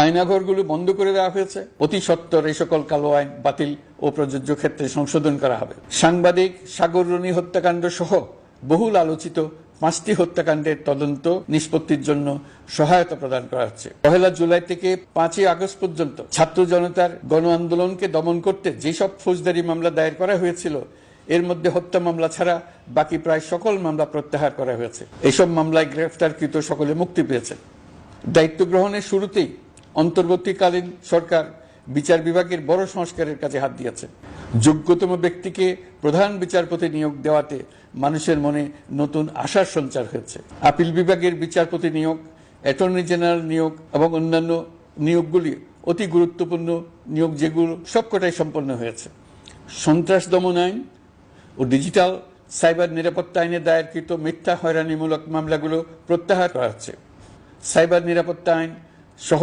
আয়নাঘরগুলো বন্ধ করে দেওয়া হয়েছে। অতি সত্বর এই সকল কালো আইন বাতিল ও প্রযোজ্য ক্ষেত্রে সংশোধন করা হবে। সাংবাদিক সাগর রুনি হত্যাকাণ্ড সহ বহুল আলোচিত 5টি হত্যাকাণ্ডের তদন্ত নিষ্পত্তির জন্য সহায়তা প্রদান করা হচ্ছে। 1 জুলাই থেকে 5 আগস্ট পর্যন্ত ছাত্র জনতার গণ আন্দোলনকে দমন করতে যেসব ফৌজদারি মামলা দায়ের করা হয়েছিল, এর মধ্যে হত্যা মামলা ছাড়া বাকি প্রায় সকল মামলা প্রত্যাহার করা হয়েছে। এসব মামলায় গ্রেফতারকৃত সকলে মুক্তি পেয়েছেন। দায়িত্ব গ্রহণের শুরুতেই অন্তর্বর্তীকালীন সরকার বিচার বিভাগের বড় সংস্কারের কাজে হাত দিয়েছে। যোগ্যতম ব্যক্তিকে প্রধান বিচারপতি নিয়োগ দেওয়াতে মানুষের মনে নতুন আশার সঞ্চার হয়েছে। আপিল বিভাগের বিচারপতি নিয়োগ, অ্যাটর্নি জেনারেল নিয়োগ এবং অন্যান্য নিয়োগগুলি অতি গুরুত্বপূর্ণ নিয়োগ, যেগুলো সবকটাই সম্পন্ন হয়েছে। সন্ত্রাস দমন আইন ও ডিজিটাল সাইবার নিরাপত্তা আইনে দায়েরকৃত মিথ্যা হয়রানিমূলক মামলাগুলো প্রত্যাহার করা হচ্ছে। সাইবার নিরাপত্তা আইন সহ